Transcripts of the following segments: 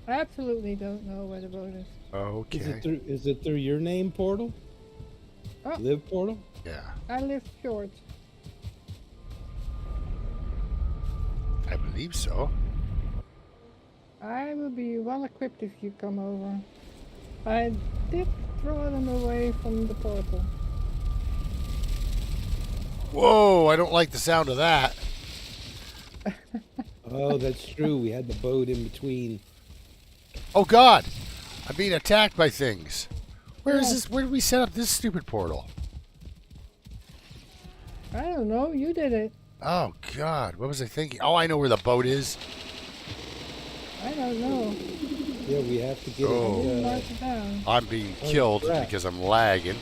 I absolutely don't know where the boat is. Okay. Is it through your name portal? Oh, Live portal? Yeah, I live short. I believe so. I will be well equipped if you come over. I did throw them away from the portal. Whoa, I don't like the sound of that. Oh, that's true. We had the boat in between. Oh God, I'm being attacked by things. Where is Yeah. this? Where did we set up this stupid portal? I don't know, you did it. Oh God, what was I thinking? Oh, I know where the boat is. I don't know. Yeah, we have to get Oh. I didn't it. mark it down. I'm being Oh, killed crap. because I'm lagging.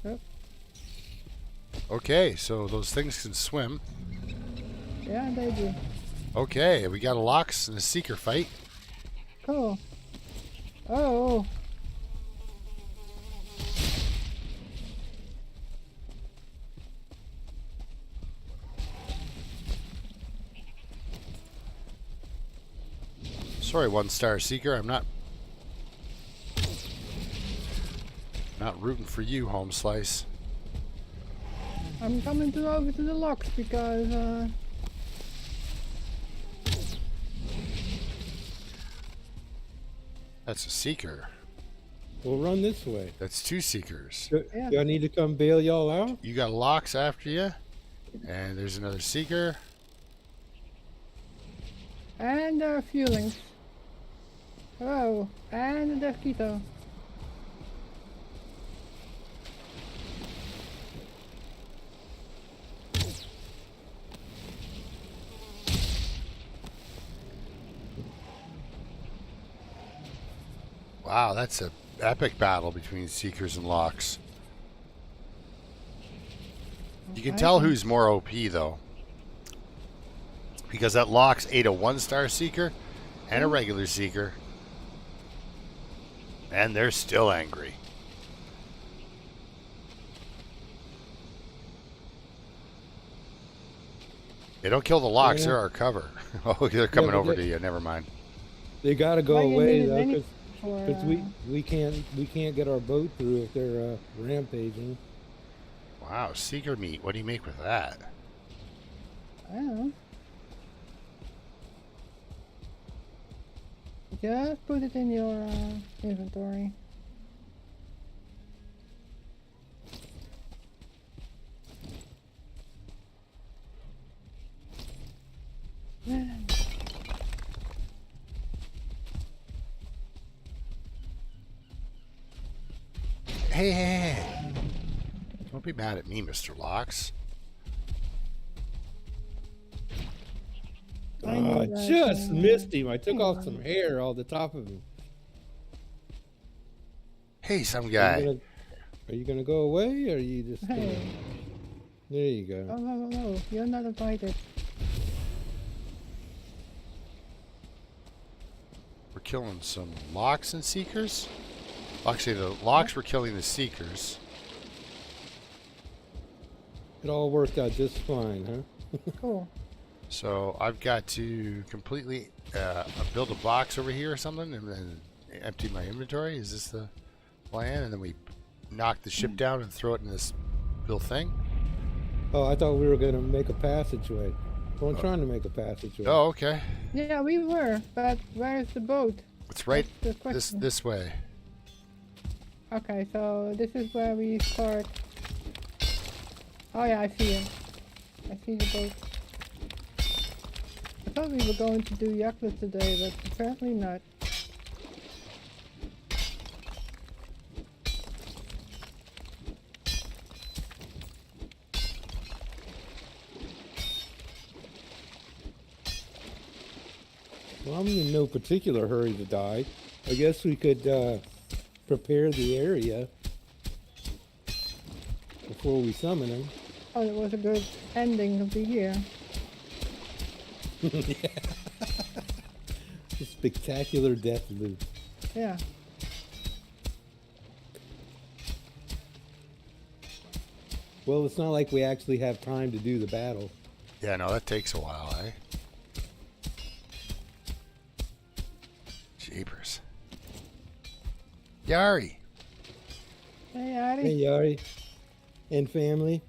Yep. Okay, so those things can swim. Yeah, they do. Okay, we got a Lox and a Seeker fight. Cool. Oh. Sorry, 1-star Seeker. I'm not rooting for you, Home Slice. I'm coming over to the locks because That's a Seeker. We'll run this way. That's 2 Seekers. Yeah. Do I need to come bail y'all out? You got Lox after you, and there's another Seeker. and fuelings. Oh, and the keto. Wow, that's a epic battle between Seekers and Lox. You can tell who's more OP though, because that Lox ate a 1-star Seeker and a regular Seeker, and they're still angry. They don't kill the Lox; Yeah. they're our cover. Oh, they're coming but over they- to you. Never mind. They gotta go Well, you away needed though, any- because for, we can't get our boat through if they're rampaging. Wow, Seeker meat. What do you make with that? I don't know. Just put it in your inventory. Hey. Don't be mad at me, Mr. Lox. I know I that, just missed him. I took hang off on. some hair all the top of him. Hey, some Are guy. you gonna go away, or are you just? Gonna... Hey. There you go. Oh, no, you're not invited. We're killing some Lox and Seekers. Actually, the Lox were killing the Seekers. It all worked out just fine, huh? Cool. So I've got to completely build a box over here or something and then empty my inventory. Is this the plan? And then we knock the ship down and throw it in this little thing? Oh, I thought we were gonna make a passageway. Well, I'm trying to make a passageway. Oh, okay. Yeah, we were, but where's the boat? It's right That's the question. this way. Okay, so this is where we start. Oh yeah, I see it. I see the boat. I thought we were going to do Yagluth today, but apparently not. Well, I'm in no particular hurry to die. I guess we could prepare the area before we summon him. Oh, it was a good ending of the year. A spectacular death loop. Yeah. Well, it's not like we actually have time to do the battle. Yeah, no, that takes a while, eh? Jeepers. Yari. Hey, Addy. Hey, Yari. And family.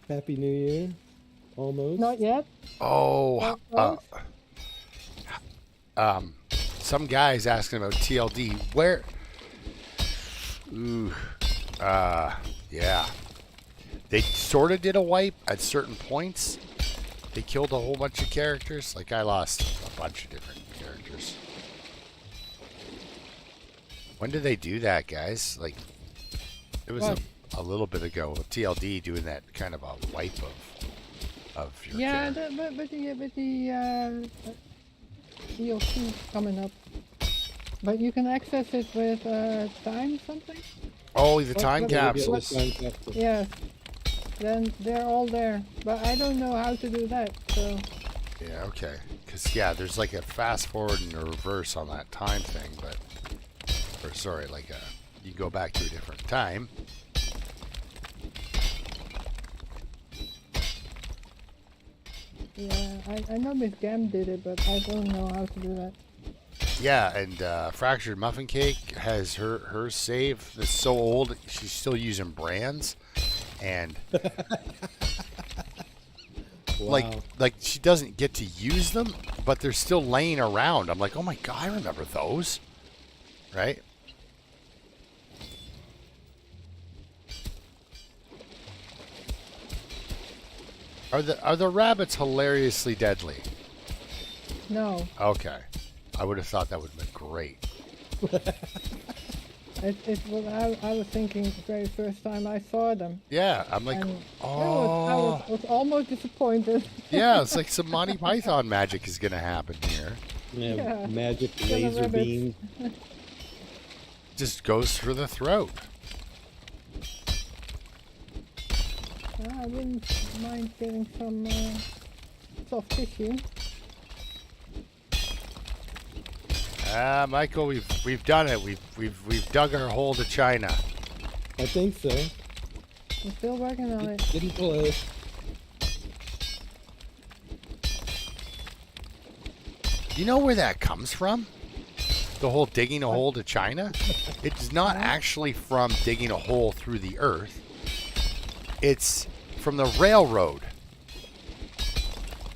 Happy New Year. Almost. Not yet. Oh, Close. some guy's asking about TLD. Where? Ooh, yeah. They sort of did a wipe at certain points. They killed a whole bunch of characters. Like, I lost a bunch of different characters. When did they do that, guys? Like, it was a little bit ago with TLD doing that kind of a wipe of your Yeah, character. with the DLC coming up. But you can access it with time something? Oh, the time what- capsules. Time capsule. Yes. Then they're all there. But I don't know how to do that, so... Yeah, okay. Because, yeah, there's like a fast forward and a reverse on that time thing, but... Or, sorry, like you go back to a different time. Yeah, I know Miss Gam did it, but I don't know how to do that. Yeah, and Fractured Muffin Cake has her save that's so old, she's still using brands. And... Wow. Like she doesn't get to use them, but they're still laying around. I'm like, oh my god, I remember those, right? Are the rabbits hilariously deadly? No. Okay, I would have thought that would have been great. It was, I was thinking the very first time I saw them. Yeah, I'm like, And oh, I was almost disappointed. yeah, it's like some Monty Python magic is gonna happen here. Yeah, Yeah. magic Kill the laser rabbits. beam. Just goes through the throat. I wouldn't mind getting some soft tissue. Michael, we've done it. We've dug our hole to China. I think so. I'm still working on it. Getting close. You know where that comes from? The whole digging a hole to China? It's not actually from digging a hole through the earth. It's from the railroad.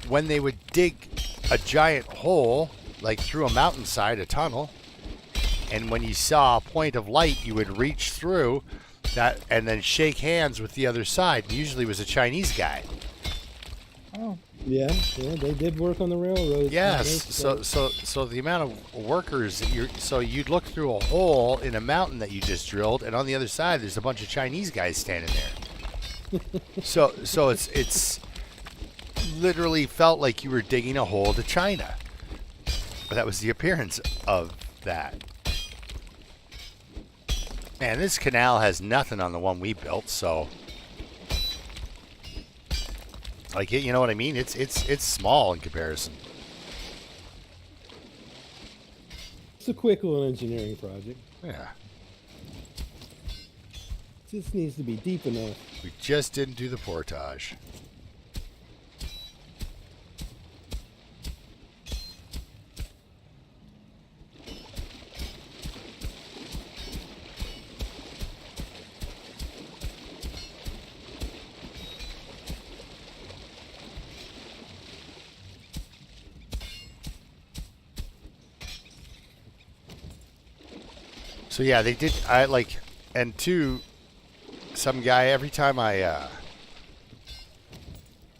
When they would dig a giant hole, like through a mountainside, a tunnel, and when you saw a point of light, you would reach through that and then shake hands with the other side. Usually it was a Chinese guy. Oh, Yeah, they did work on the railroad. Yes. So the amount of workers so you'd look through a hole in a mountain that you just drilled, and on the other side there's a bunch of Chinese guys standing there. so it's literally felt like you were digging a hole to China. But that was the appearance of that. Man, this canal has nothing on the one we built, so like, you know what I mean? It's small in comparison. It's a quick little engineering project. Yeah. Just needs to be deep enough. We just didn't do the portage. So yeah, they did. I like, and two, some guy every time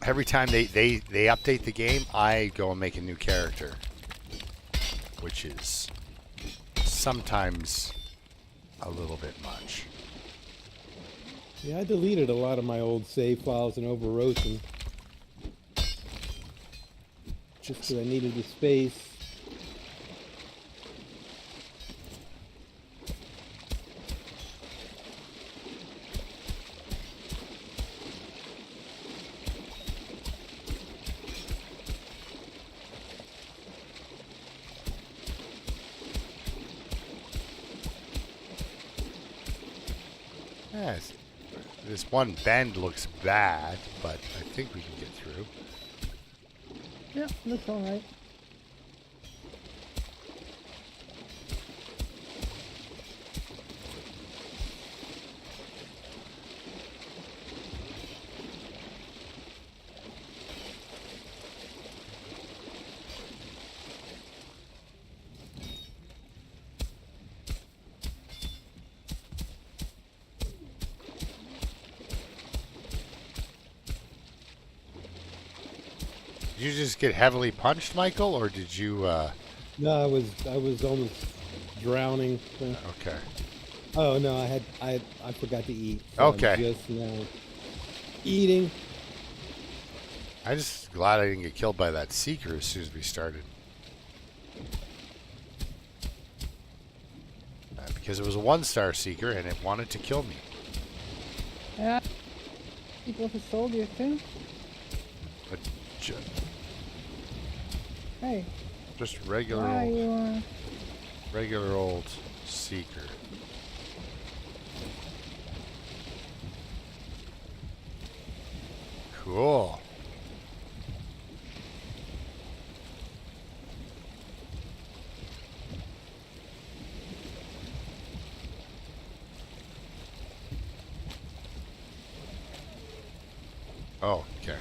every time they update the game, I go and make a new character, which is sometimes a little bit much. Yeah, I deleted a lot of my old save files and overwrote them. Just because I needed the space. Yes. This one bend looks bad, but I think we can get through. Yeah, looks alright. Did you just get heavily punched, Michael, or did you? No, I was almost drowning. Okay. Oh no, I forgot to eat. So Okay. I'm just now eating. I'm just glad I didn't get killed by that seeker as soon as we started. Because it was a 1-star seeker and it wanted to kill me. Yeah. It was a soldier too. But Hey, just regular why old, you regular old seeker. Cool. Oh, okay.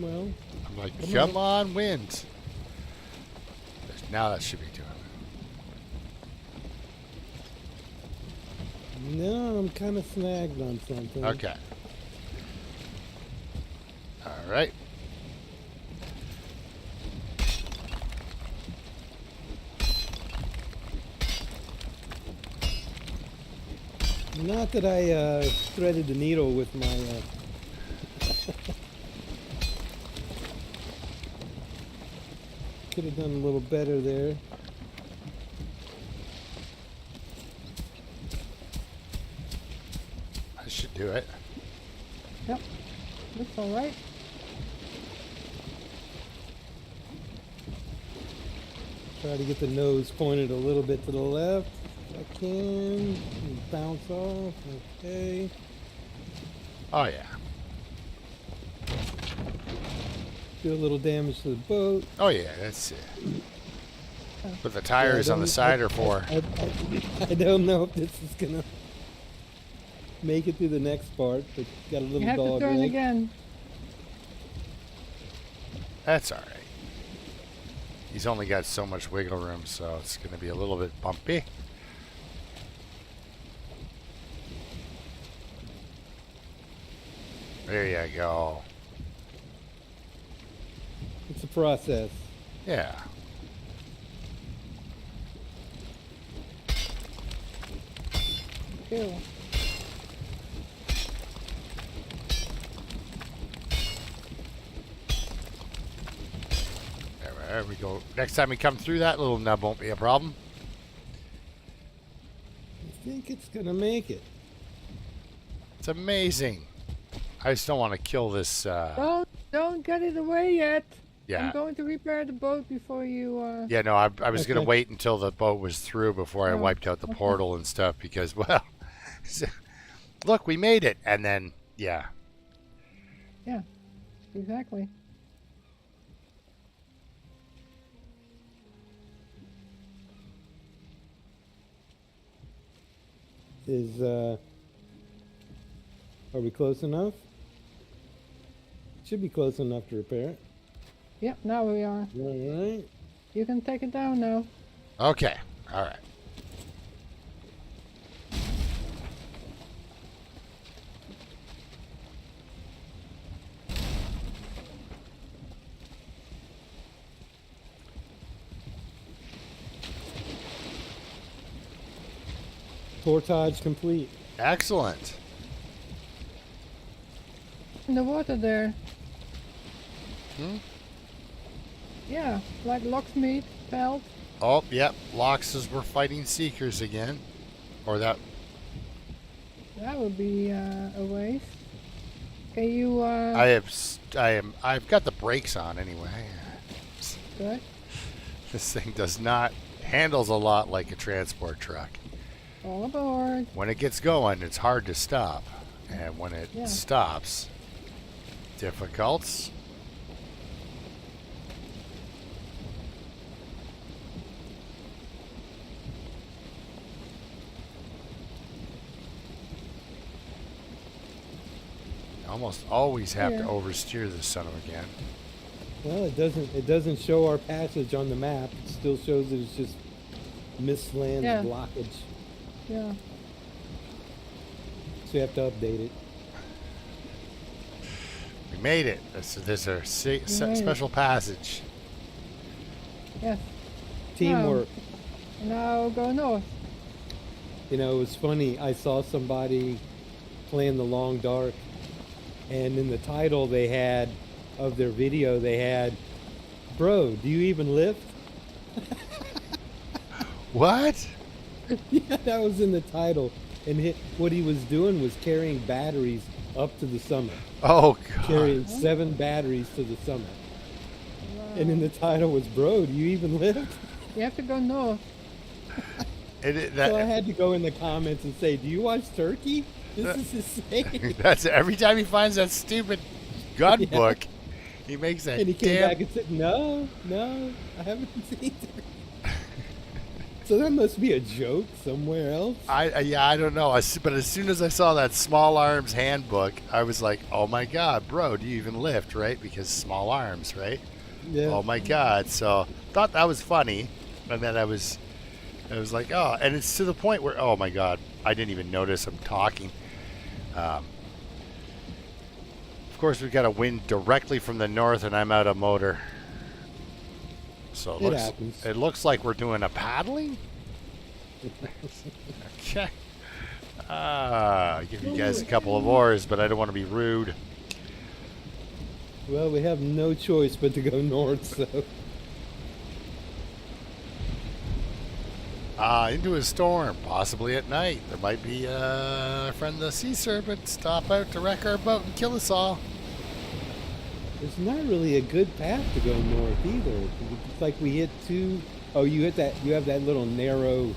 Well, I'm like, come on, wind. Now that should be doing it. no, I'm kind of snagged on something. Okay. All right. Not that I threaded the needle with my. Could have done a little better there. I should do it. Yep. Looks alright. Try to get the nose pointed a little bit to the left. If I can. And bounce off. Okay. Oh, yeah. Do a little damage to the boat. Oh, yeah, that's it. What the tires on the side are for. I don't know if this is gonna make it through the next part, but got a little You have to dog turn leg. again. That's all right. He's only got so much wiggle room, so it's going to be a little bit bumpy. There you go. It's a process. Yeah. Ew. There we go. Next time we come through that, little nub won't be a problem. I think it's gonna make it. It's amazing. I just don't want to kill this. Don't get it away yet. Yeah. I'm going to repair the boat before you. Yeah, no, I was going to Okay. wait until the boat was through before I Oh, wiped out the okay. portal and stuff because, well, look, we made it. And then, yeah. Yeah. Exactly. Are we close enough? Should be close enough to repair it. Yep. Now we are. All right. You can take it down now. Okay. All right. Portage complete. Excellent. In the water there. Hmm? Yeah. Like locksmith, pelt. Oh, yep. Loxes were fighting seekers again. Or that. That would be a waste. Okay, you I've got the brakes on anyway. good? This thing does not handles a lot like a transport truck. All aboard. When it gets going, it's hard to stop, and when it Yeah. stops, difficult. Almost always have to Yeah. oversteer this son of a gun. Well, it doesn't show our passage on the map. It still shows that it's just misland Yeah. blockage. Yeah. So you have to update it. We made it. This is our made it. special passage. Yes. Teamwork. Now go north. You know, it was funny. I saw somebody playing the Long Dark, and in the title they had of their video, they had, "Bro, do you even lift?" What? Yeah, that was in the title. And what he was doing was carrying batteries up to the summit. Oh God! Carrying 7 batteries to the summit. And in the title was, "Bro, do you even lift?" You have to go north. So I had to go in the comments and say, "Do you watch Turkey? This is insane." That's every time he finds that stupid gun Yeah. book, he makes that And he came damn. back and said, no, I haven't seen Turkey." So that must be a joke somewhere else. I don't know. But as soon as I saw that Small Arms handbook, I was like, oh my God, bro, do you even lift, right? Because small arms, right? Yeah. Oh my God. So thought that was funny. And then I was like, oh, and it's to the point where, oh my God, I didn't even notice I'm talking. Of course, we've got a wind directly from the north, and I'm out of motor. So happens. it looks like we're doing a paddling. Okay. Give you guys a couple of oars, but I don't want to be rude. Well, we have no choice but to go north, so. Into a storm, possibly at night. There might be a friend the sea serpent stop out to wreck our boat and kill us all. It's not really a good path to go north either. It's like we hit 2. Oh, you hit that. You have that little narrow.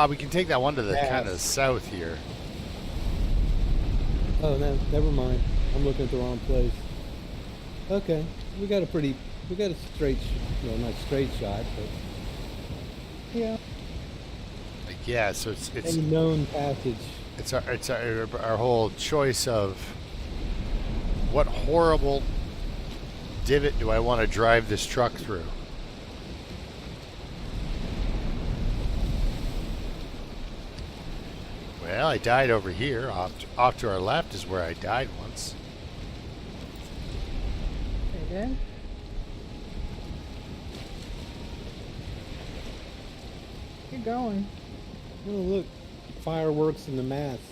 We can take that one to the Pass. kind of south here. Oh, no, never mind. I'm looking at the wrong place. Okay, we got a straight, well, not straight shot, but Yeah. Yeah, so it's a known passage. it's our whole choice of what horrible divot do I want to drive this truck through. Well, I died over here. Off to our left is where I died once. Okay, then. Keep going. Oh, look, fireworks in the mast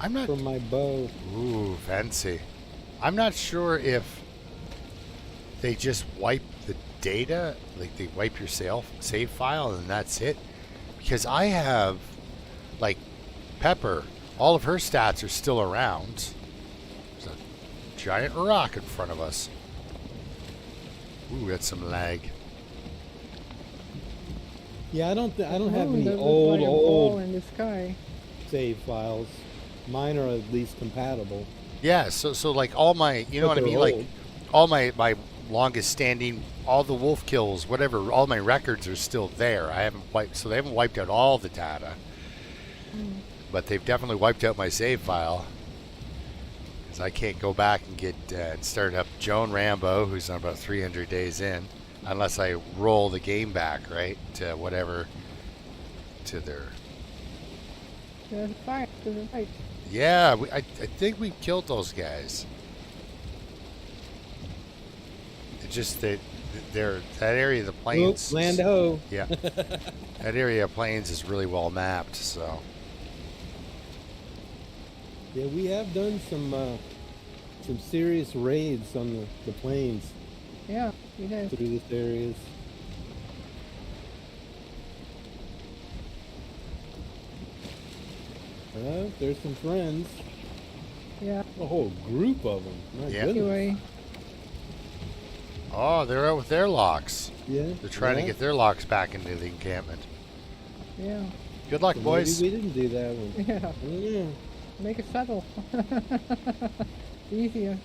I'm not. from my bow. Ooh, fancy. I'm not sure if they just wipe the data, like they wipe your save file and that's it. Because I have, like, Pepper, all of her stats are still around. There's a giant rock in front of us. Ooh, that's some lag. Yeah, I don't have Ooh, any that looks like a ball old in the sky. save files. Mine are at least compatible. Yeah, so like all my, you know But what I they're mean? Like old. all my longest standing, all the wolf kills, whatever, all my records are still there. I haven't wiped, so they haven't wiped out all the data, but they've definitely wiped out my save file. Because I can't go back and get and start up Joan Rambo, who's on about 300 days in, unless I roll the game back, right, to whatever, to their. There's fire to the right. Yeah, I think we killed those guys. It just that that area of the plains. Oops, land ho. Yeah, that area of plains is really well mapped. So Yeah, we have done some serious raids on the plains Yeah, we did. through this areas. There's some friends. Yeah. A whole group of them. My Yeah. goodness. Anyway. Oh, they're out with their locks. Yeah. They're trying to get their locks back into the encampment. Yeah. Good luck, So boys. maybe we didn't do that one. Yeah. Yeah. Make it settle. Easier.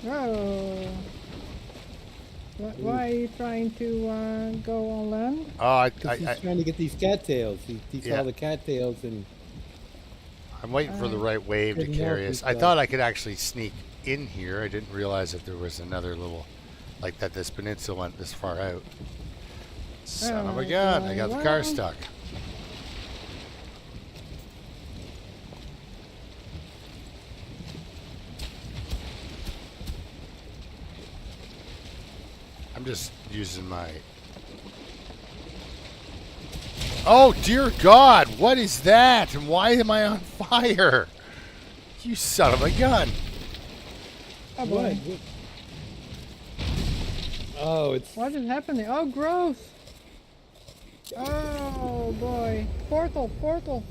Oh. Why are you trying to go on land? Oh, Because he's trying to get these cattails. He Yeah. saw the cattails and I'm waiting for the right wave to Couldn't carry help us. I yourself. thought I could actually sneak in here. I didn't realize that there was another little, like that this peninsula went this far out. Son of a Oh, gun. I got the car well. stuck. I'm just using my... Oh, dear God. What is that? And why am I on fire? You son of a gun. Oh boy. what? Oh, it's What is happening? Oh, gross. Oh boy. Portal.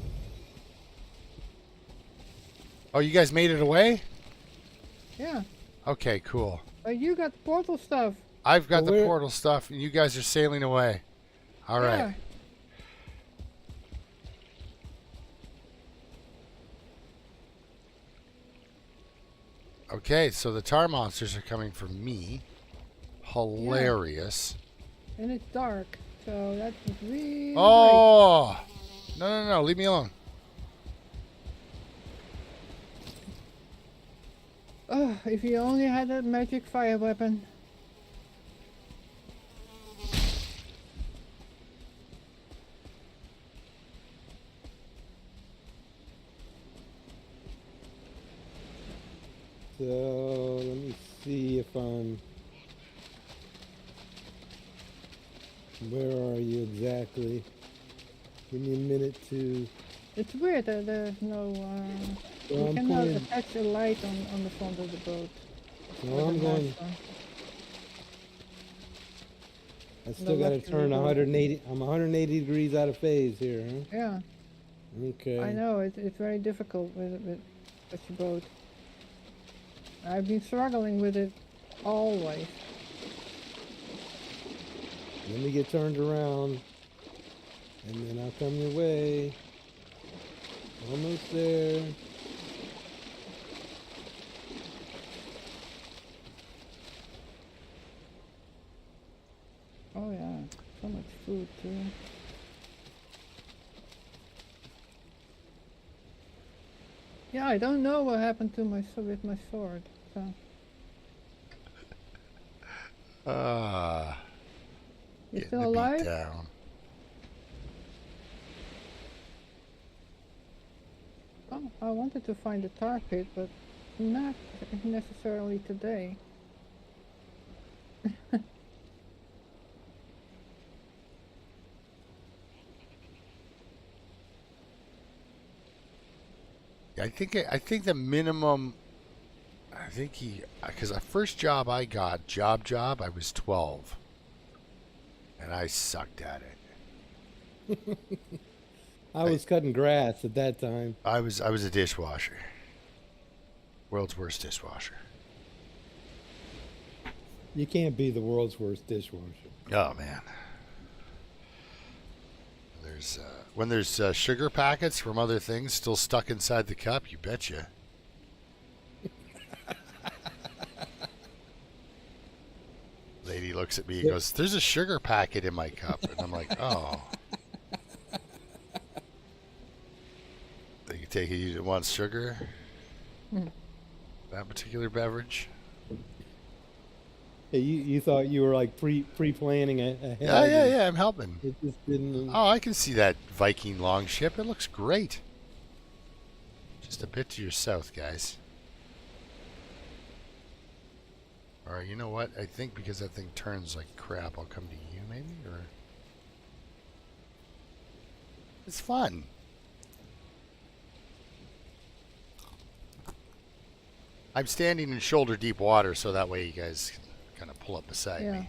Oh, you guys made it away? Yeah. Okay, cool. But you got portal stuff. I've got Well, the where- portal stuff, and you guys are sailing away. All right. Yeah. Okay, so the tar monsters are coming for me. Hilarious. And it's dark. So that's really Oh! No. Leave me alone. great. Oh, if you only had that magic fire weapon. so. Let me see if I'm. Where are you exactly? Give me a minute to. It's weird that there's no. So You I'm cannot going. attach a light on the front of the boat. So with I'm a going. master. I still got to left turn remote. 180. I'm 180 degrees out of phase here, huh? Yeah, Okay. I know it's very difficult with such a boat. I've been struggling with it always. Let me get turned around, and then I'll come your way. Almost there. Oh yeah, so much food too. Yeah, I don't know what happened to with my sword. So you Getting still the beat alive? down. Oh, I wanted to find the tar pit, but not necessarily today. I think the minimum. I think because the first job I got, job, I was 12, and I sucked at it. I was cutting grass at that time. I was a dishwasher. World's worst dishwasher. You can't be the world's worst dishwasher. Oh man. There's when there's sugar packets from other things still stuck inside the cup, you betcha. Lady looks at me and goes, "There's a sugar packet in my cup," and I'm like, "Oh." You take it. You want sugar? That particular beverage? Hey, you thought you were like pre-planning ahead. Yeah. I'm helping. It just didn't. Oh, I can see that Viking longship. It looks great. Just a bit to your south, guys. Alright, you know what? I think because that thing turns like crap, I'll come to you maybe? Or it's fun. I'm standing in shoulder deep water, so that way you guys can kind of pull up beside Yeah. me.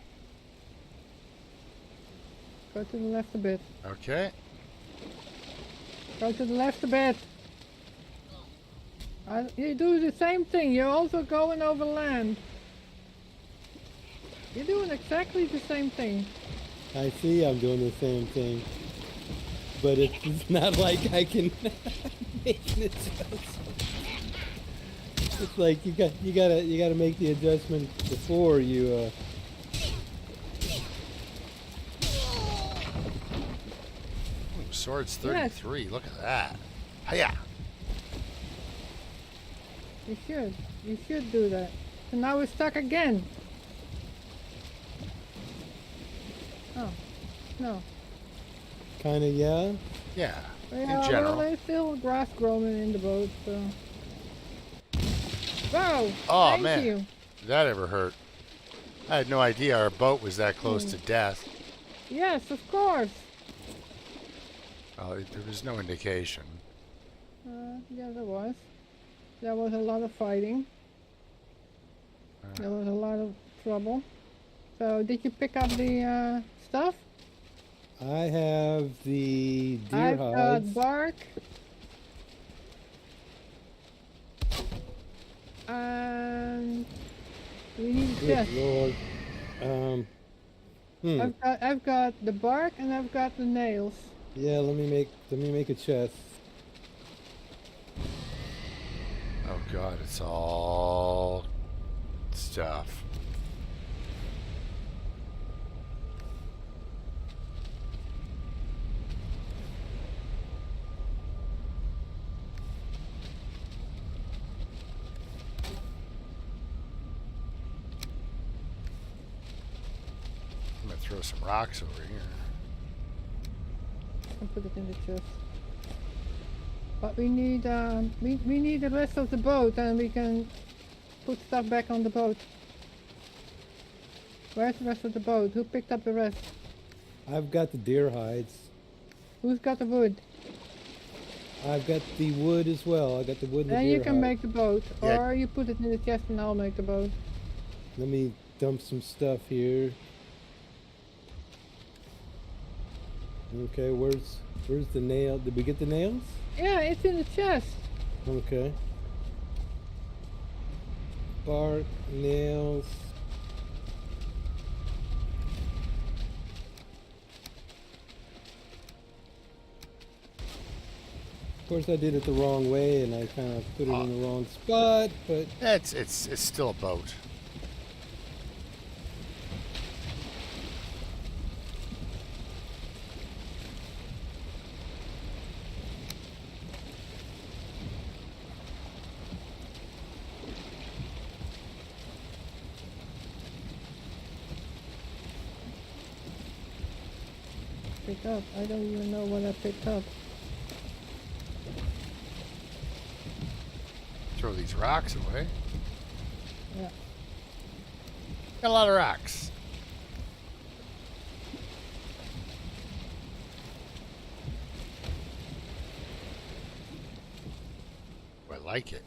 Go to the left a bit. Okay. Go to the left a bit. You do the same thing. You're also going over land. You're doing exactly the same thing. I see I'm doing the same thing. But it's not like I can make an adjustment. It's like you gotta make the adjustment before you Ooh, Swords 33. Look at that. Hiya. You should. You should do that. So now we're stuck again. Oh. No. kinda, yeah. Yeah. Yeah, in general. well, there's still grass growing in the boat, so. Whoa! Oh, thank man. you. Did that ever hurt? I had no idea our boat was that close to death. Yes, of course. Oh, there was no indication. Yeah, there was. There was a lot of fighting. There was a lot of trouble. So, did you pick up the stuff? I have the deer I've hides. got bark. And we need a Good chest. Lord. I've got the bark and I've got the nails. Yeah, let me make a chest. Oh god, it's all stuff. I'm gonna throw some rocks over here. And put it in the chest. But we need we need the rest of the boat, and we can put stuff back on the boat. Where's the rest of the boat? Who picked up the rest? I've got the deer hides. Who's got the wood? I've got the wood as well. I got the wood and the Then deer you can hide. make the boat, Yeah. or you put it in the chest and I'll make the boat. Let me dump some stuff here. Okay, where's the nail? Did we get the nails? Yeah, it's in the chest. Okay. Bark, nails. Of course, I did it the wrong way, and I kind of put it in the wrong spot. But It's still a boat. Pick up. I don't even know what I picked up. Throw these rocks away. Yeah. Got a lot of rocks. I like it.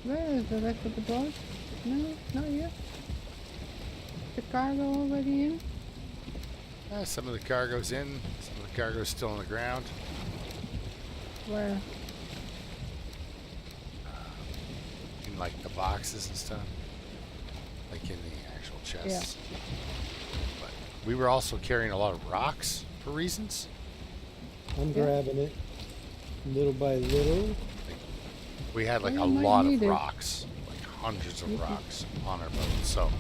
Where is the rest of the boat? No, not yet. The cargo already in? Some of the cargo's in, some of the cargo's still on the ground. Where? In like the boxes and stuff. Like in the actual chests. But we were also carrying a lot of rocks for reasons. I'm Yeah. grabbing it little by little. We had like Oh, a you might lot need of it. rocks. Like hundreds of You could- rocks on our boat, so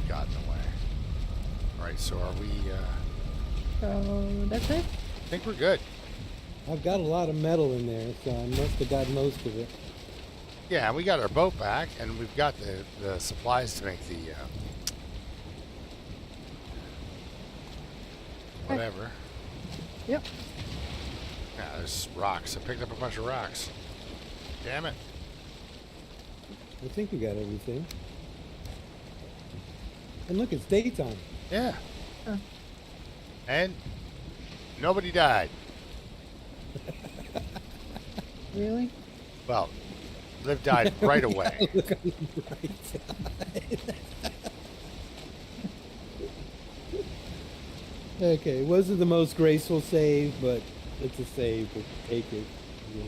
got in the way. Alright, so are we So that's it? I think we're good. I've got a lot of metal in there, so I must have got most of it. Yeah, and we got our boat back, and we've got the supplies to make the whatever. Yep. Yeah, there's rocks. I picked up a bunch of rocks. Damn it. I think we got everything. And look, it's daytime. Yeah. Huh. And nobody died. Really? Well, Liv died right away. Look on the right side. Okay, it wasn't the most graceful save, but it's a save. We'll take it. Yeah.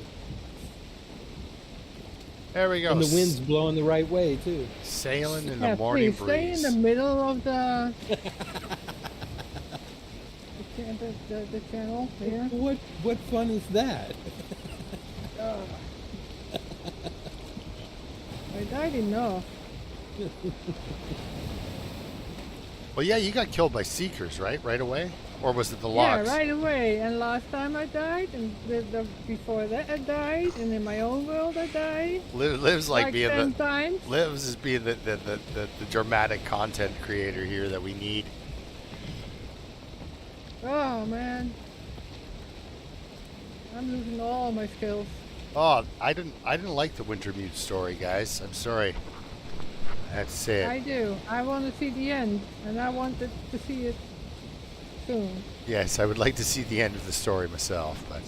There we go. And the wind's blowing the right way too. Sailing in Yeah, the morning please stay in breeze. the middle of the the channel here. What fun is that? I died enough. Well, yeah, you got killed by seekers, right? Right away? Or was it the Yeah, logs? right away. And last time I died, and before that I died, and in my own world I died. Lives like being 10 the times. Lives as being the dramatic content creator here that we need. Oh man, I'm losing all my skills. Oh, I didn't like the Wintermute story, guys. I'm sorry. I have to say it. I do. I want to see the end, and I wanted to see it soon. Yes, I would like to see the end of the story myself, but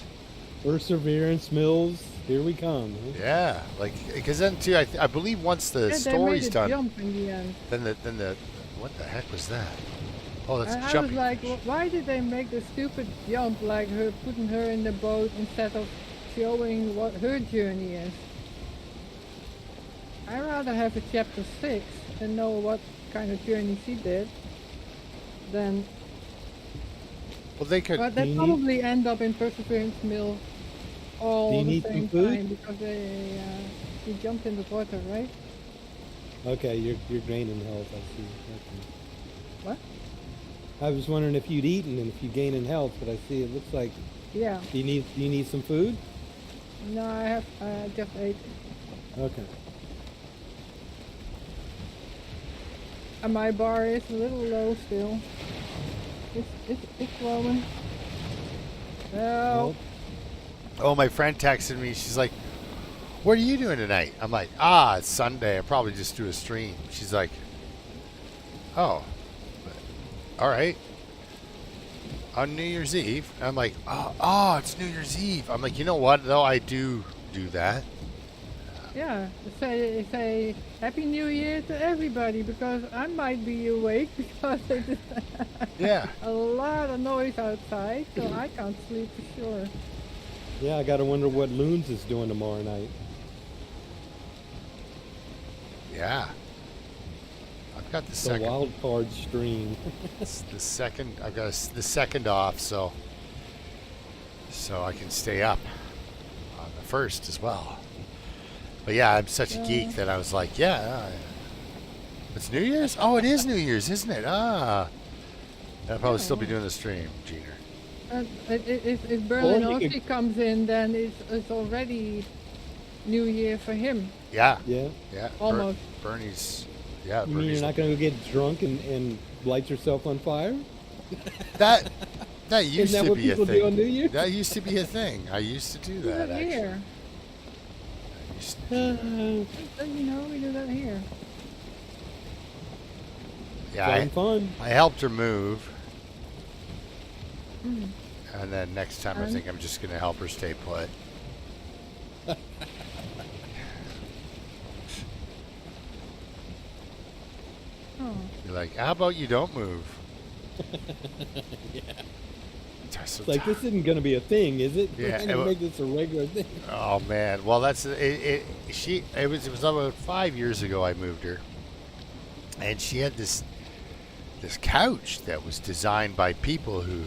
Perseverance Mills, here we come. Huh? yeah, like because then too, I believe once the Yeah, story's they made a done, jump in the end. then the what the heck was that? Oh, that's I was jumping. like, why did they make the stupid jump, like her putting her in the boat instead of showing what her journey is? I'd rather have a chapter 6 and know what kind of journey she did than. Well, they could. But they probably end up in Perseverance Mill all Do you at the need same some food? time because they jumped in the water, right? Okay, you're gaining health. I see. Okay. What? I was wondering if you'd eaten and if you gain in health, but I see it looks like Yeah. do you need some food? No, I have just ate. Okay. And my bar is a little low still. It's growing. Well, Oh, my friend texted me. She's like, "What are you doing tonight?" I'm like, it's Sunday. I'll probably just do a stream." She's like, "Oh, all right." On New Year's Eve, I'm like, "Oh, it's New Year's Eve." I'm like, you know what? Though I do that. yeah. Say Happy New Year to everybody because I might be awake because there's Yeah. a lot of noise outside, so I can't sleep for sure. Yeah, I gotta wonder what Loons is doing tomorrow night. Yeah. I've got the The second. wild card stream. The second. I've got the second off, so I can stay up on the first as well. But yeah, I'm such a geek that I was like, yeah, it's New Year's? Oh, it is New Year's, isn't it? I'll probably still be doing the stream, Jeter. If Berlin Or you Aussie comes in, then it's already New Year for him. Yeah, Yeah. yeah. Almost. Bernie's, yeah. You mean Bernie's, you're not gonna go get drunk and light yourself on fire? that used that to what be a people thing. do on New Year's? That used to be a thing. I used to do We do that, that actually. here. I used to do that. You know, we do that here. Yeah, Fun. I helped her move. Mm. And then next time I And? think I'm just going to help her stay put. Oh. You're like, how about you don't move? Yeah. So It's like this isn't gonna be a thing, is it? Yeah, We're gonna it wa- make this a regular thing. Oh man, well that's it. It was about 5 years ago I moved her, and she had this couch that was designed by people who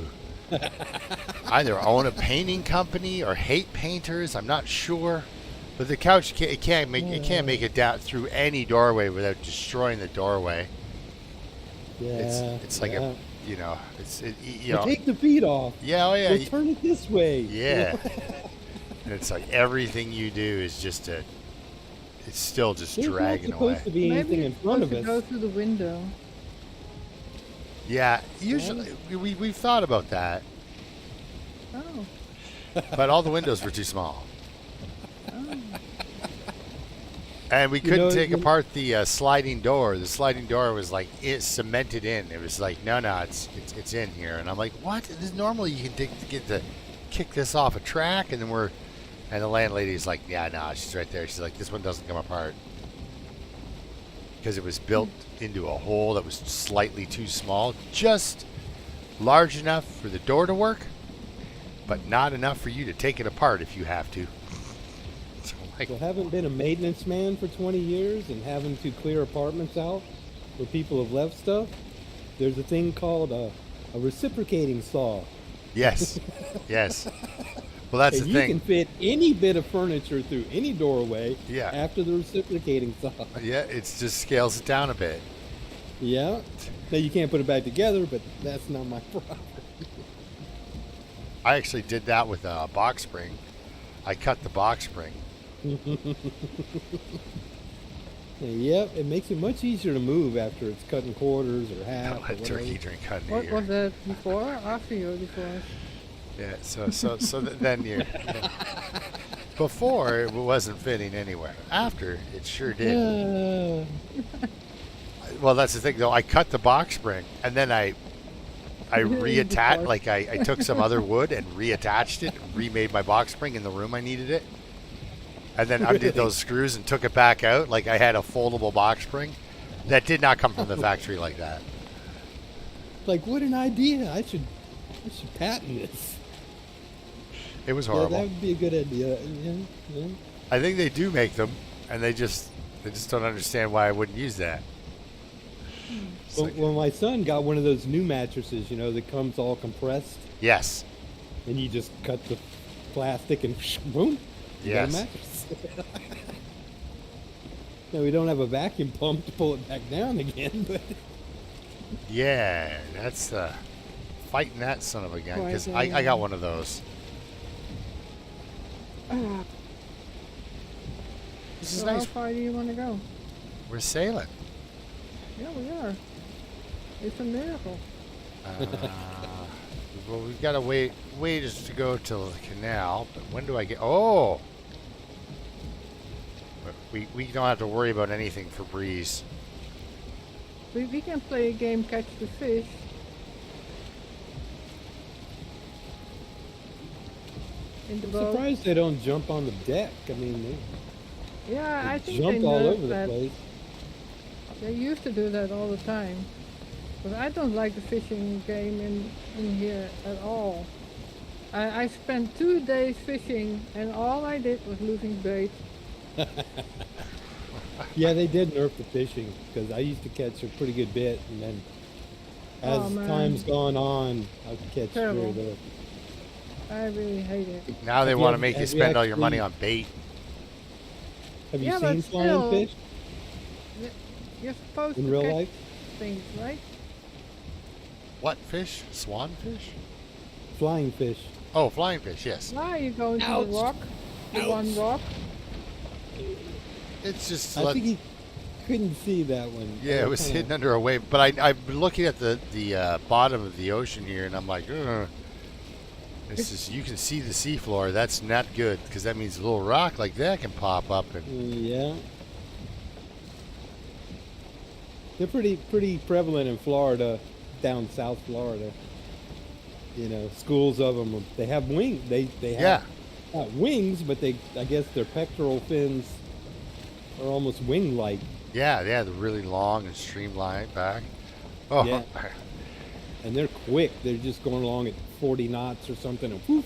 either own a painting company or hate painters. I'm not sure, but the couch can't make it down through any doorway without destroying the doorway. Yeah. It's like yeah. you know. Take the feet off. Yeah, oh yeah. We'll turn it this way. Yeah. And it's like everything you do is just it's still just There's not dragging supposed away. to be anything Maybe in it's front of supposed to us. go through the window. Yeah, usually we've thought about that, Oh. but all the windows were too small. Oh. And we You couldn't know, take you- apart the sliding door. The sliding door was like cemented in. It was like, no, it's in here. And I'm like, what? Normally you can kick this off a track, and and the landlady's like, yeah, no, she's right there. She's like, this one doesn't come apart because it was built into a hole that was slightly too small, just large enough for the door to work, but not enough for you to take it apart if you have to. So, like, So haven't been a maintenance man for 20 years and having to clear apartments out where people have left stuff. There's a thing called a reciprocating saw. yes, yes. Well, that's And the you thing. can fit any bit of furniture through any doorway Yeah. after the reciprocating saw. Yeah, it just scales it down a bit. Yeah. Now you can't put it back together, but that's not my problem. I actually did that with a box spring. I cut the box spring. Yep, it makes it much easier to move after it's cut in quarters or half. Don't Or let whatever. turkey drink cut in What here. was that before or after you divorced? Yeah, then you. Before it wasn't fitting anywhere. After it sure did. Well, that's the thing though. I cut the box spring and then I reattached. Like I took some other wood and reattached it, and remade my box spring in the room I needed it, and then undid those screws and took it back out. Like I had a foldable box spring that did not come from the factory like that. Like, what an idea! I should patent this. It was Yeah, horrible. that would be a good idea. Yeah, yeah. I think they do make them, and they just don't understand why I wouldn't use that. It's like- Well, my son got one of those new mattresses, you know, that comes all compressed, yes. and you just cut the plastic and boom, you got a Yes. mattress. Now we don't have a vacuum pump to pull it back down again, but Yeah, that's fighting that son of a gun because Quite, I got one of those. This is So how nice. far do you want to go? We're sailing. Yeah, we are. It's a miracle. Well, we've got to wait just to go till the canal. But when do I get? Oh, but we don't have to worry about anything for breeze. We can play a game catch the fish. In the I'm boat. surprised they don't jump on the deck. I mean, Yeah, I they think jump they all know over the that. place. They used to do that all the time. But I don't like the fishing game in here at all. I spent 2 days fishing and all I did was losing bait. Yeah, they did nerf the fishing because I used to catch a pretty good bit, and then as Oh, man. time's gone on, I've catch very Terrible. little. I really hate it. Now they Have you want to ever- make you have you spend all your money actually- on bait. Have you Yeah, but seen flying still- fish You're supposed in to real catch life? things, right? What fish? Swan fish? Flying fish. Oh, flying fish. Yes. Why are you going to Ouch. the rock? The one Ouch. rock? It's just. I think he couldn't see that one. Yeah, it was kinda- hidden under a wave. But I've been looking at the bottom of the ocean here, and I'm like, ugh. This is, you can see the seafloor. That's not good because that means a little rock like that can pop up and. Yeah. They're pretty prevalent in Florida, down South Florida. You know, schools of them. They have wings. They have not wings, but I guess their pectoral fins are almost wing-like. Yeah, they're really long and streamlined back. Oh, Yeah. And they're quick. They're just going along at 40 knots or something, and whoosh,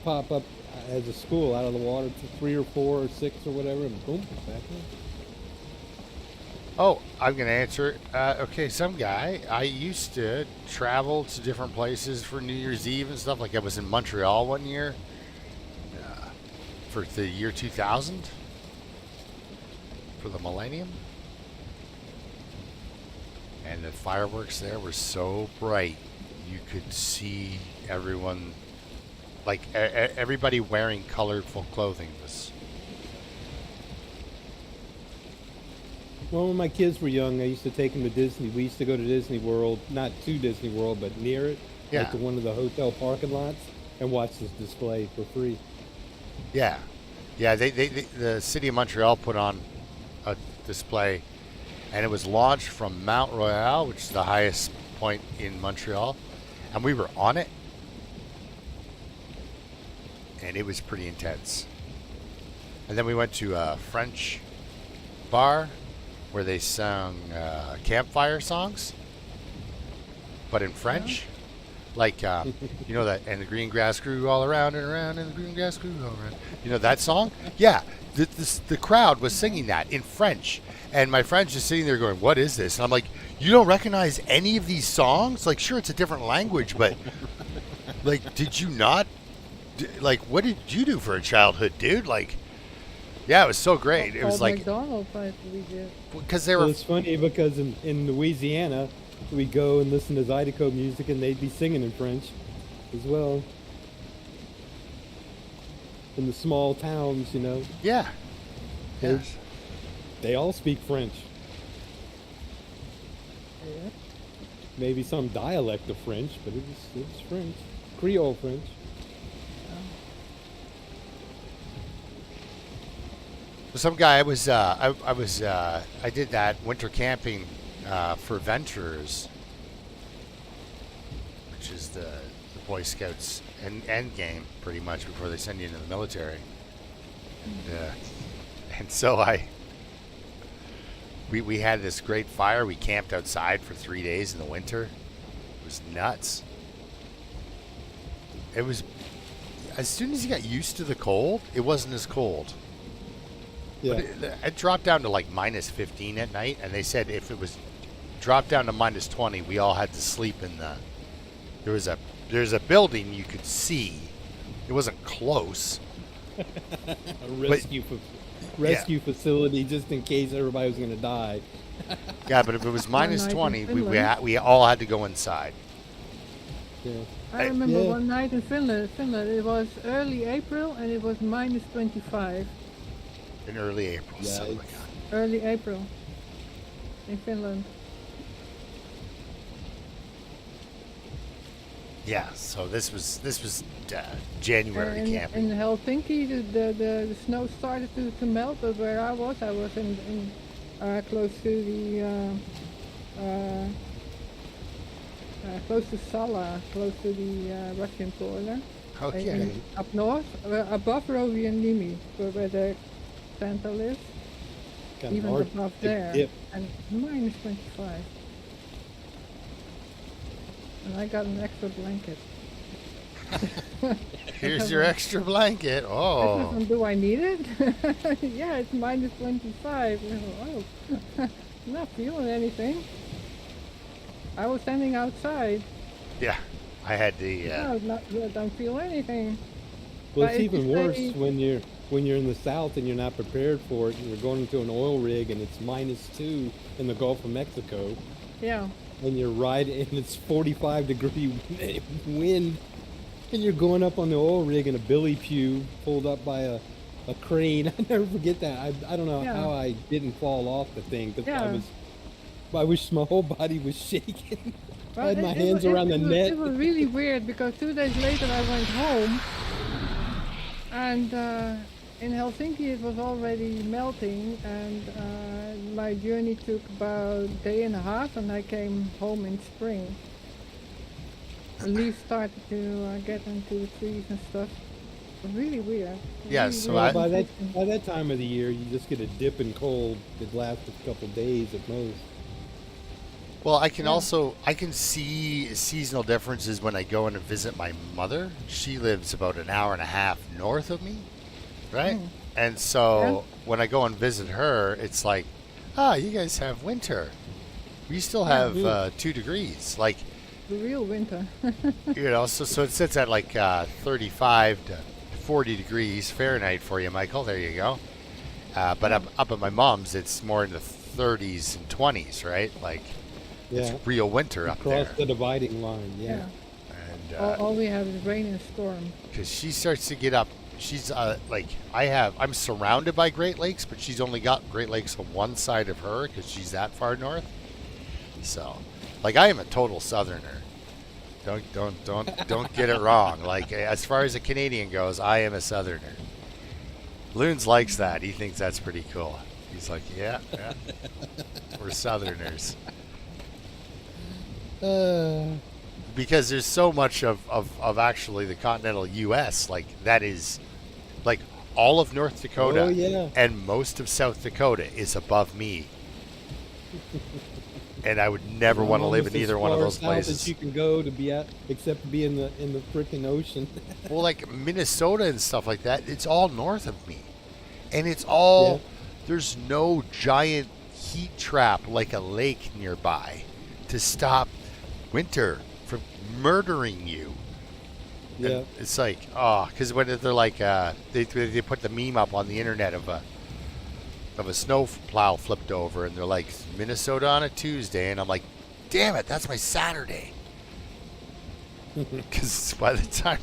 pop up as a school out of the water to 3 or 4 or 6 or whatever, and boom, back in. Oh, I'm gonna answer it. Okay, some guy. I used to travel to different places for New Year's Eve and stuff. Like I was in Montreal one year for the year 2000 for the millennium, and the fireworks there were so bright you could see everyone, like everybody wearing colorful clothing. Was Well, when my kids were young, I used to take them to Disney. We used to go to Disney World, not to Disney World, but near it, Yeah. like to one of the hotel parking lots, and watch this display for free. yeah, the city of Montreal put on a display, and it was launched from Mount Royal, which is the highest point in Montreal, and we were on it, and it was pretty intense. And then we went to a French bar where they sung campfire songs, but in French. Like, you know that, and the green grass grew all around and around, and the green grass grew all around. You know that song? Yeah, the crowd was singing that in French. And my friend's just sitting there going, what is this? And I'm like, you don't recognize any of these songs? Like, sure, it's a different language, but, like, did you not? Like, what did you do for a childhood, dude? Like, yeah, it was so great. It was like, McDonald's, I we did. because they Well, were, it's funny because in Louisiana, we go and listen to Zydeco music, and they'd be singing in French as well. In the small towns, you know, yeah. They- Yes. they all speak French. Yeah. Maybe some dialect of French, but it's French, Creole French. Some guy I did that winter camping for Venturers, which is the Boy Scouts end game pretty much before they send you into the military. Yeah, and so we had this great fire. We camped outside for 3 days in the winter. It was nuts. It was, as soon as you got used to the cold, it wasn't as cold. Yeah, But it dropped down to like minus 15 at night, and they said if it was dropped down to minus 20, we all had to sleep in the. There's a building you could see. It wasn't close. a rescue facility just in case everybody was going to die. Yeah, but if it was minus night in 20, Finland. we all had to go inside. Yeah. I remember Yeah. one night in Finland. It was early April and it was minus 25. In early April. Yeah, So, oh my it's- God. Early April in Finland. Yeah, so this was January in camping. Helsinki, the snow started to melt, but where I was in close to the close to Sala, close to the Russian border. Okay. Up north, above Rovaniemi, where the Santa lives, Kind of even hard above to there, dip. and minus 25. And I got an extra blanket. Here's your extra blanket. I Oh. said, do I need it? Yeah, it's minus 25. Oh, I'm not feeling anything. I was standing outside. Yeah. I had the. I don't feel anything. Well, But it's if even you worse say- when you're in the south and you're not prepared for it. And you're going into an oil rig and it's -2 in the Gulf of Mexico, Yeah. and you're riding and it's 45-degree wind, and you're going up on the oil rig in a billy pew pulled up by a crane. I never forget that. I don't know Yeah. how I didn't fall off the thing because Yeah. I wish my whole body was shaking. I had my it hands was- around the net. It was really weird because 2 days later I went home, and in Helsinki it was already melting, and my journey took about a day and a half, and I came home in spring. The leaves started to get into the trees and stuff. It was really weird. Yeah, Really so weird Well, sensation. by that time of the year, you just get a dip in cold that lasts a couple days at most. Well, I can Yeah. I can see seasonal differences when I go in to visit my mother. She lives about an hour and a half north of me, right? Mm. And so when I go and visit her, it's like, you guys have winter. We still have 2 degrees. Like, The real winter. so it sits at like 35 to 40 degrees Fahrenheit for you, Michael. There you go. But up at my mom's, it's more in the 30s and 20s, right? Like, Yeah. it's real winter up Across there. the dividing line, yeah. Yeah. And All we have is rain and storm. because she starts to get up, she's like, I'm surrounded by Great Lakes, but she's only got Great Lakes on one side of her because she's that far north. So, like, I am a total southerner. Don't get it wrong. Like, as far as a Canadian goes, I am a southerner. Loons likes that. He thinks that's pretty cool. He's like, yeah. We're southerners. Because there's so much of actually the continental U.S. like that is like all of North Dakota Oh, yeah. and most of South Dakota is above me. and I would never want to I'm live in almost as either one of far those south places. as you can go to be at, except to be in the freaking ocean. Well, like Minnesota and stuff like that, it's all north of me, and it's all Yeah. there's no giant heat trap like a lake nearby to stop winter from murdering you. Yeah. And it's like, oh, because when they're like, they put the meme up on the internet of a snow plow flipped over, and they're like, Minnesota on a Tuesday, and I'm like, damn it, that's my Saturday. Because by the time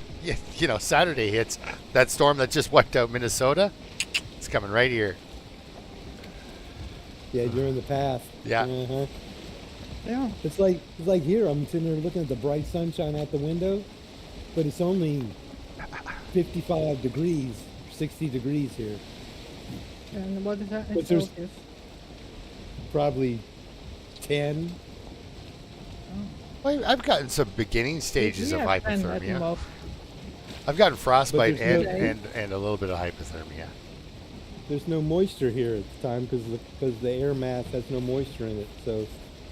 Saturday hits, that storm that just wiped out Minnesota, it's coming right here. Yeah, you're in the path. Yeah. Uh-huh. Yeah. It's like here. I'm sitting there looking at the bright sunshine out the window, but it's only 55 degrees, 60 degrees here. And what is that in But there's- Celsius? Probably 10. Well, I've gotten some beginning stages We of have 10 at the hypothermia. most. I've gotten frostbite there's and a little bit of hypothermia. There's no moisture here at the time because the air mass has no moisture in it. So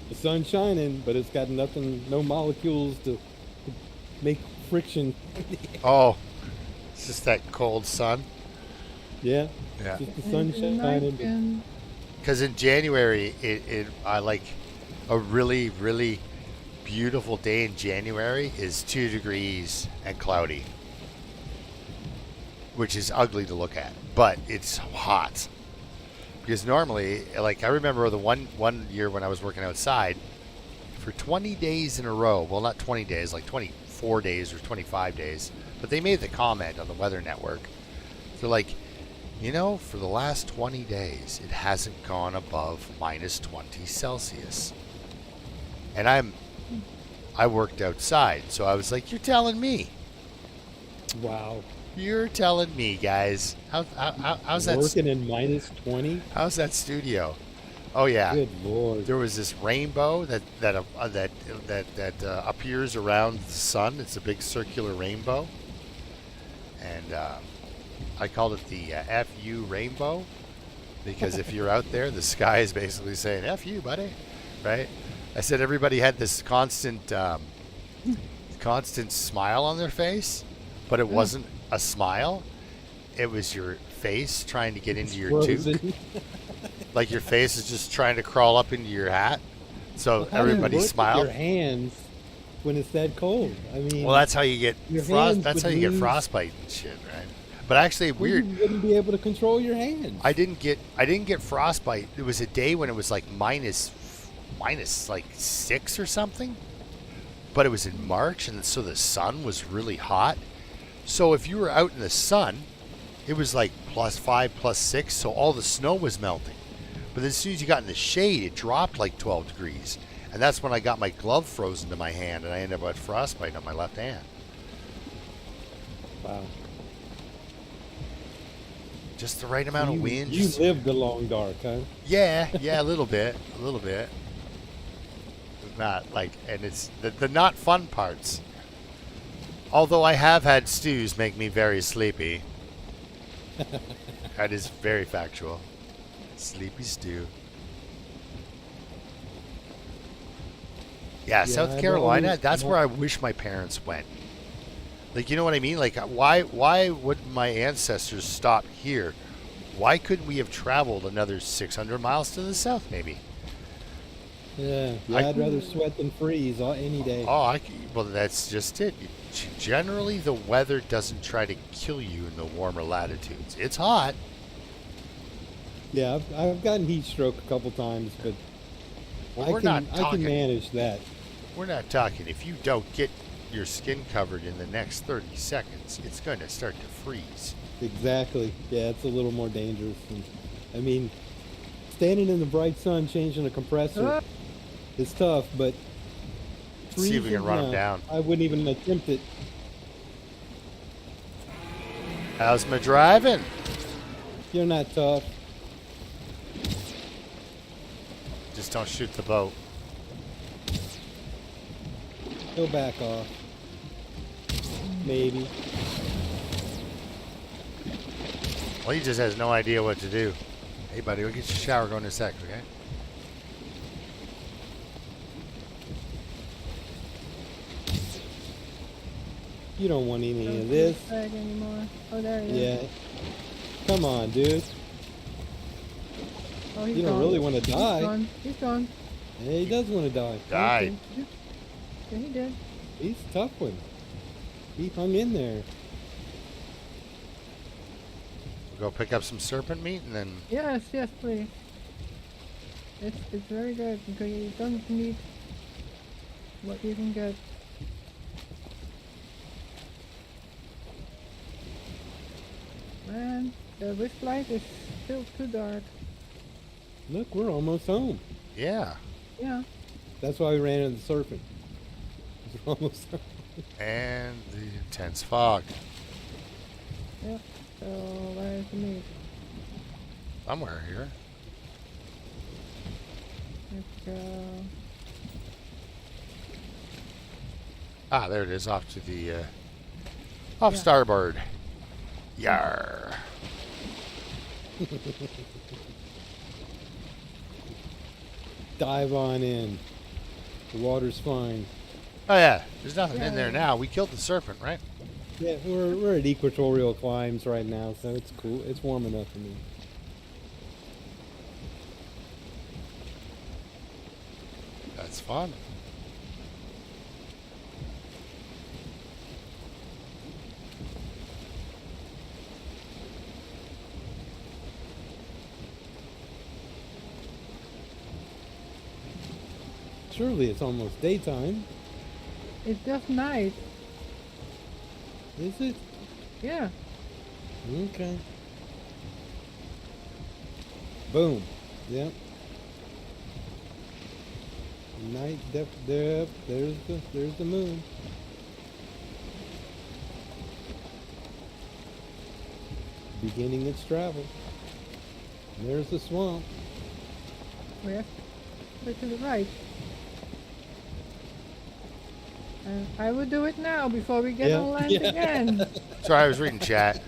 the sun's shining, but it's got nothing, no molecules to make friction. Oh, it's just that cold sun. Yeah. Yeah. Just the And sun the night shining. but- and Because in January, I like a really, really beautiful day in January is 2 degrees and cloudy, which is ugly to look at, but it's hot. Because normally, like I remember the one year when I was working outside, for 20 days in a row, well, not 20 days, like 24 days or 25 days, but they made the comment on the Weather Network. They're like, for the last 20 days, it hasn't gone above minus 20 Celsius. And I worked outside, so I was like, you're telling me. Wow. You're telling me, guys. How's that? Working in minus 20? How's that studio? Oh yeah. Good Lord. There was this rainbow that appears around the sun. It's a big circular rainbow, and I called it the FU rainbow because if you're out there, the sky is basically saying "F you, buddy," right? I said everybody had this constant smile on their face, but it wasn't a smile. It was your face trying to get into your toque. Frozen. Like your face is just trying to crawl up into your hat. So How do you everybody work with smiled. your hands when it's that cold. I mean, Well, that's how you get Your frost. hands That's how would you get lose- frostbite and shit, right? But actually, well, weird. You wouldn't be able to control your hands. I didn't get frostbite. There was a day when it was like minus like 6 or something. But it was in March, and so the sun was really hot. So if you were out in the sun, it was like +5, +6. So all the snow was melting. But as soon as you got in the shade, it dropped like 12 degrees. And that's when I got my glove frozen to my hand, and I ended up with frostbite on my left hand. Wow. Just the right amount of wind. You just- lived the long dark, huh? Yeah, a little bit. Not like, and it's the not fun parts. Although I have had stews make me very sleepy. That is very factual. Sleepy stew. Yeah, South I've Carolina, always that's where I wish my parents went. Like, you know what I mean? Like, why would my ancestors stop here? Why couldn't we have traveled another 600 miles to the south, maybe? Yeah. I- I'd rather sweat than freeze any day. Oh, well, that's just it. Generally, the weather doesn't try to kill you in the warmer latitudes. It's hot. Yeah, I've gotten heat stroke a couple times, but Well, I we're can not I can talking. manage that. We're not talking. If you don't get your skin covered in the next 30 seconds, it's going to start to freeze. Exactly. Yeah, it's a little more dangerous. I mean, standing in the bright sun changing a compressor is tough, but See if we can freezing, run 'em no, down. I wouldn't even attempt it. How's my driving? You're not tough. Just don't shoot the boat. Go back off. Maybe. Well, he just has no idea what to do. Hey, buddy, we'll get your shower going in a sec, okay? You don't want any Don't of see this. his flag anymore. Oh, there he is. Yeah. Come on, dude. Oh, he's You don't gone. really want to He's die. gone. He's gone. Yeah, he does want to die. Died. Yeah, he did. He's a tough one. He hung in there. We'll go pick up some serpent meat and then. Yes, yes, please. It's very good because you don't need what you can get. Man, the wish light is still too dark. Look, we're almost home. Yeah. Yeah. That's why we ran into the serpent. We're almost home. And the intense fog. Yeah. So where's the meat? Somewhere here. Let's go. Ah, there it is, off to the off Yeah. starboard. Yar. Dive on in. The water's fine. Oh yeah, there's nothing in Yeah. there now. We killed the serpent, right? Yeah, we're at equatorial climes right now, so it's cool. It's warm enough for me. That's fun. Surely it's almost daytime. It's just night. Is it? Yeah. Okay. Boom. Yep. Night depth. There's the moon. Beginning its travel. And there's the swamp. We have to go to the right. I will do it now before we get Yeah. on land Yeah. again. Sorry, I was reading chat.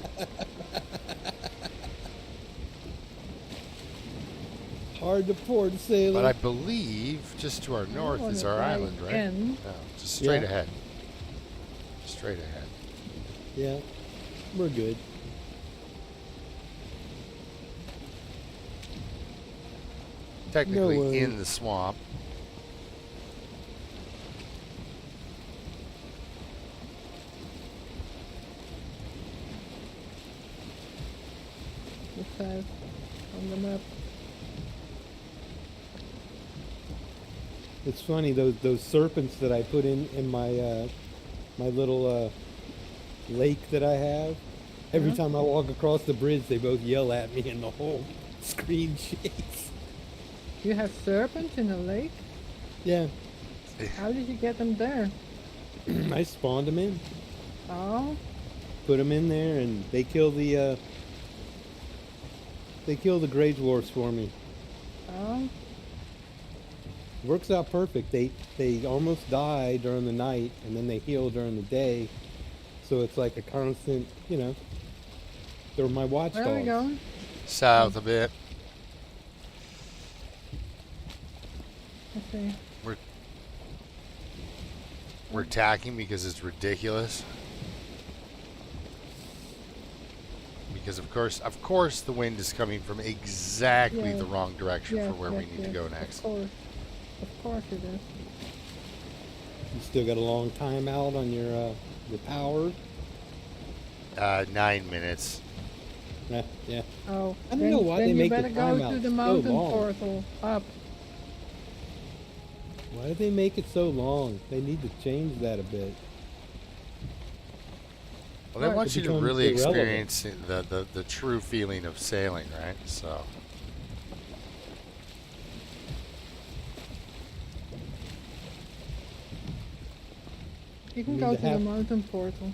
Hard to port, sailor. But I believe just to our north on is the our right island, right? end. No, just straight Yeah. ahead. Straight ahead. Yeah, we're good. Technically No, in the swamp. It says on the map. It's funny those serpents that I put in my my little lake that I have. Every Yeah. time I walk across the bridge, they both yell at me, and the whole screen shakes. You have serpents in a lake? Yeah, How did you get them there? I spawned them in, Oh, put them in there, and they kill the Grey Dwarfs for me. oh, Works out perfect. They almost die during the night, and then they heal during the day. So it's like a constant, you know. They're my watchdogs. where are we going? South a bit. Let's see. We're attacking because it's ridiculous. Because of course the wind is coming from exactly Yeah. the wrong direction Yes, for where we yes, need to yes, go next. Of course it is. You still got a long time out on your power. 9 minutes. Yeah. Oh, I don't know why then they you make the better go timeout to the so mountain long. portal up. Why do they make it so long? They need to change that a bit. Well, they Right. want It you to becomes really irrelevant. experience the true feeling of sailing, right? So, You can Need go to to the have- mountain portal.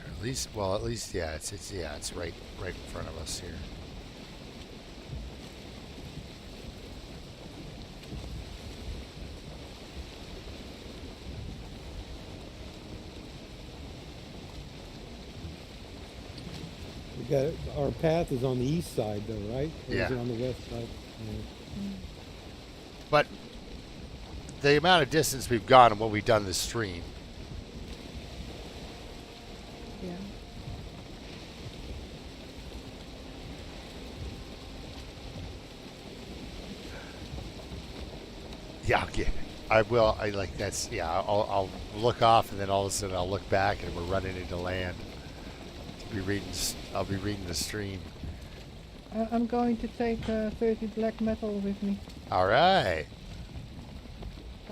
at least yeah, it's right in front of us here. We got our path is on the east side, though, right? Or Yeah. Is it on the west side? But the amount of distance we've gone and what we've done this stream, Yeah, I will. I like that's yeah. I'll look off and then all of a sudden I'll look back and we're running into land. I'll be reading the stream. I'm going to take 30 black metal with me. All right.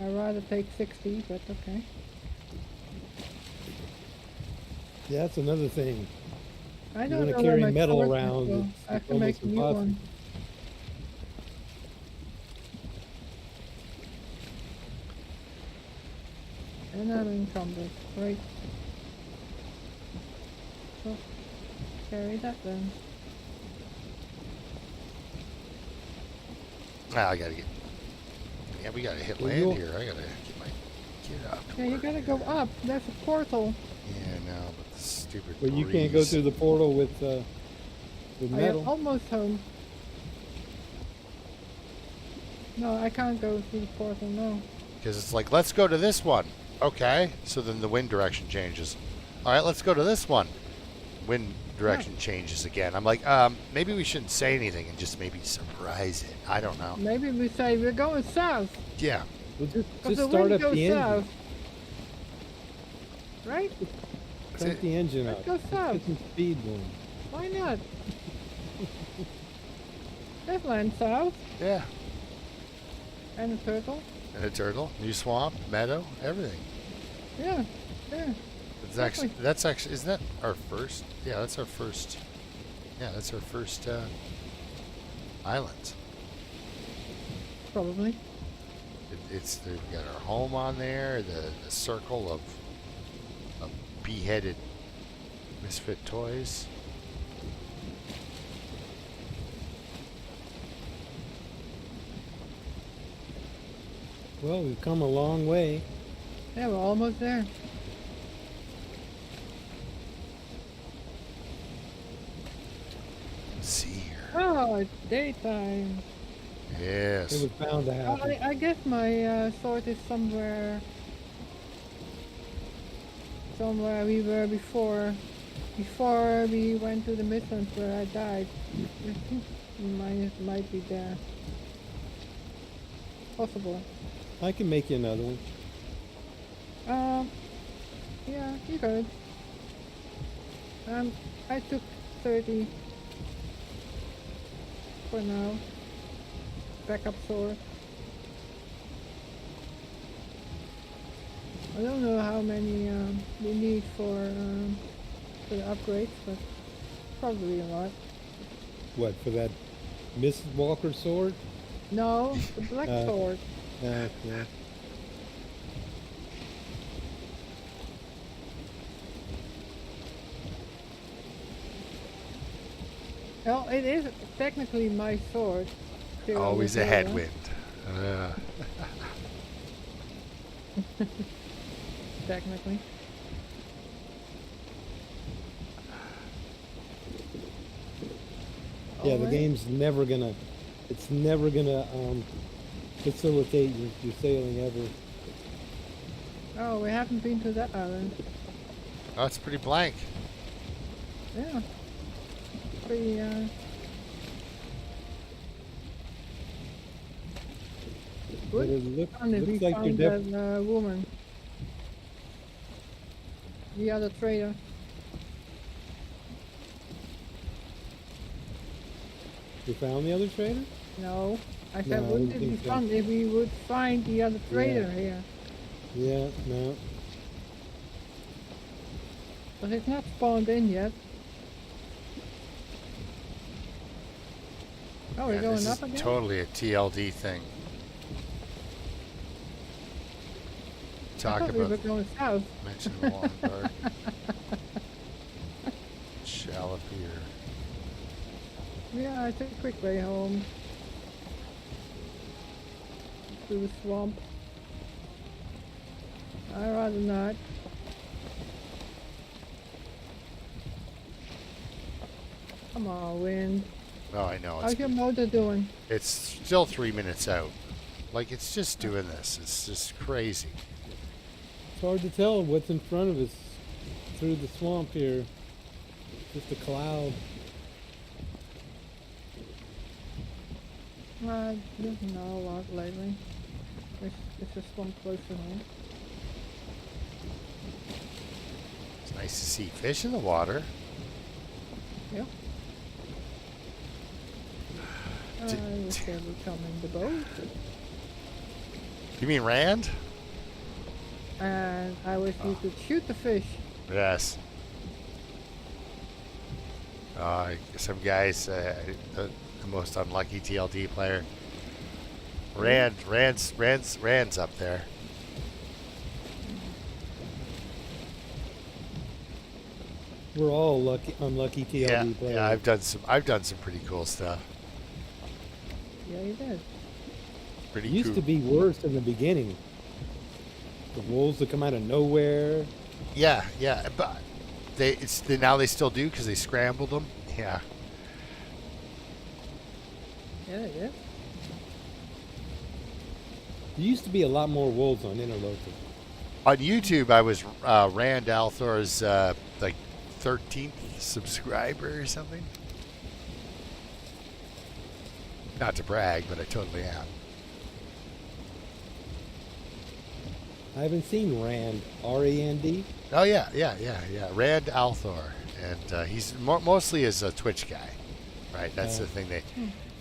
I'd rather take 60, but okay. Yeah, that's another thing. I You don't wanna know carry where my metal sword is, around, so it's I have to almost make a new impossible. one. And I'm encumbered. Great. So, carry that then. Ah, I gotta get. Yeah, we gotta hit Well, land you'll- here. I gotta get my get up. Yeah, you gotta go up. There's a portal. Yeah, no, but the stupid. But you can't go breeze. through the portal with I am metal. almost home. No, I can't go through the portal, no. Because it's like, let's go to this one. Okay, so then the wind direction changes. All right, let's go to this one. Wind direction changes again. I'm like, maybe we shouldn't say anything and just maybe surprise it. I don't know. Maybe we say we're going south. Yeah. Well, Because just the start wind up goes the south. engine. Right? Crank the engine Let's up. go south. Get some speed going. Why not? There's land south. Yeah. And a turtle. And a turtle, new swamp, meadow, everything. Yeah, yeah. That's actually, isn't that our first? Yeah, that's our first. Yeah, that's our first island. Probably. We got our home on there, the circle of beheaded misfit toys. Well, we've come a long way. Yeah, we're almost there. Let's see here. Oh, it's daytime. Yes. It was bound to Oh, happen. I guess my sword is somewhere we were before we went to the Midlands where I died. I think mine might be there. Possible. I can make you another one. Yeah, you could. I took 30 for now. Backup sword. I don't know how many we need for the upgrades, but probably a lot. What, for that Mrs. Walker sword? No, the black sword. Yeah. Well, it is technically my sword. Still Always a with headwind. technically. Yeah, the Alright. game's never gonna, it's never gonna facilitate your sailing ever. Oh, we haven't been to that island. Oh, it's pretty blank. Yeah. Pretty, But good. it Fun if we looks like found you're that woman. The other trader. you found the other trader? No. I No, said, I wouldn't didn't it be think so. fun if we would find the other trader here? Yeah, no. But it's not spawned in yet. Oh, we're Yeah, going this up is again? totally a TLD thing. I Talk thought we were about going south. mention the long dark. Shall appear. Yeah, I took a quick way home. Through the swamp. I'd rather not. Come on, wind. Oh, I know. How's your motor doing? It's still 3 minutes out. Like, it's just doing this. It's just crazy. It's hard to tell what's in front of us through the swamp here. Just a cloud. I didn't know a lot lately. It's a swamp close to home. It's nice to see fish in the water. Yep. I was able to come in the boat. You mean Rand? And I wish you could shoot the fish. Yes. Some guys, the most unlucky TLD player. Rand's up there. We're all unlucky TLD players. Yeah, I've done some pretty cool stuff. Yeah, you did. Pretty It used cool. to be worse in the beginning. The wolves would come out of nowhere. Yeah, but now they still do because they scrambled them. Yeah. Yeah, they did. There used to be a lot more wolves on Interloper. On YouTube, I was Rand Althor's like 13th subscriber or something. Not to brag, but I totally am. I haven't seen Rand. R-A-N-D? Oh yeah. Rand Althor, and he's mostly as a Twitch guy, right? That's the thing.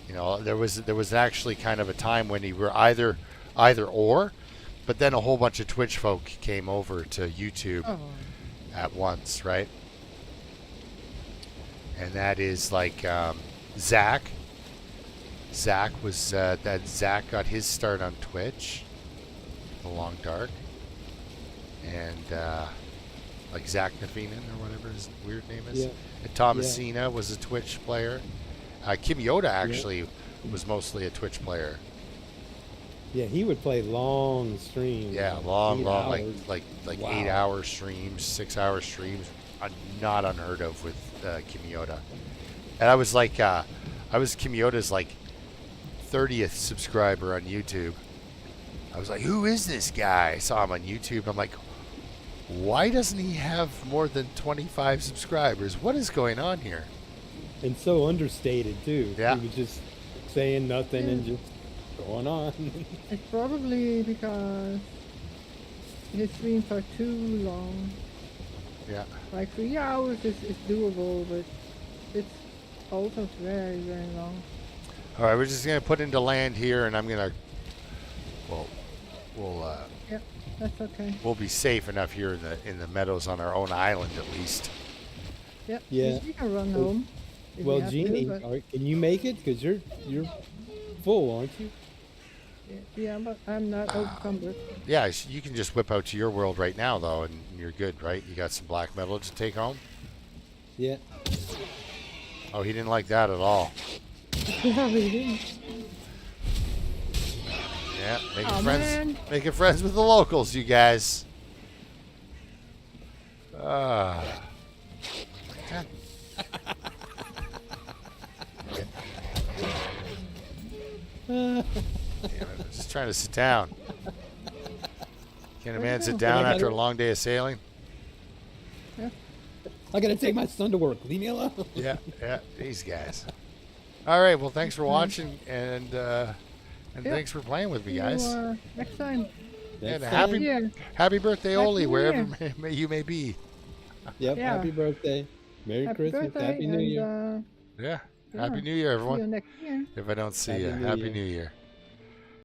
You know, there was actually kind of a time when he were either or, but then a whole bunch of Twitch folk came over to YouTube at once, right? And that is like Zach. Zach got his start on Twitch, The Long Dark, and like Zach Nafinin or whatever his weird name is. Yeah. And Thomasina was a Twitch player. Kim Yoda actually was mostly a Twitch player. Yeah, he would play long streams. Yeah, long, 8 like hours. Wow. 8-hour streams, 6-hour streams, not unheard of with Kim Yoda. And I was like, I was Kim Yoda's like 30th subscriber on YouTube. I was like, who is this guy? I saw him on YouTube. I'm like, why doesn't he have more than 25 subscribers? What is going on here? And so understated, too. Yeah. He was just saying nothing and just going on. It's probably because his streams are too long. Yeah. Like 3 hours is doable, but it's also very, very long. All right, we're just gonna put into land here, and I'm gonna. Yep, that's okay. We'll be safe enough here in the meadows on our own island at least. Yep. Yeah. You can run home. if you Well, have to, Jeannie, but- can you make it? Because you're full, aren't you? Yeah, but I'm not encumbered. Yeah, you can just whip out to your world right now, though, and you're good, right? You got some black metal to take home? Yeah. Oh, he didn't like that at all. Yeah, we didn't. Yeah, Aw, man. making friends with the locals, you guys. God. Damn it, I'm just trying to sit down. Can a man sit down after a long day of sailing? I gotta take my son to work. Leave me alone. Yeah, these guys. All right, well, thanks for watching, and thanks for playing with me, See you, guys. next time. And Next happy time. happy birthday, Happy Oli, New wherever Year. you may be. Yep. Yeah. Happy birthday. Merry Happy Christmas. birthday, Happy New and, Year. Yeah. Yeah. Happy New Year, see you everyone. next year. If I don't see Happy you, New Happy Year. New Year.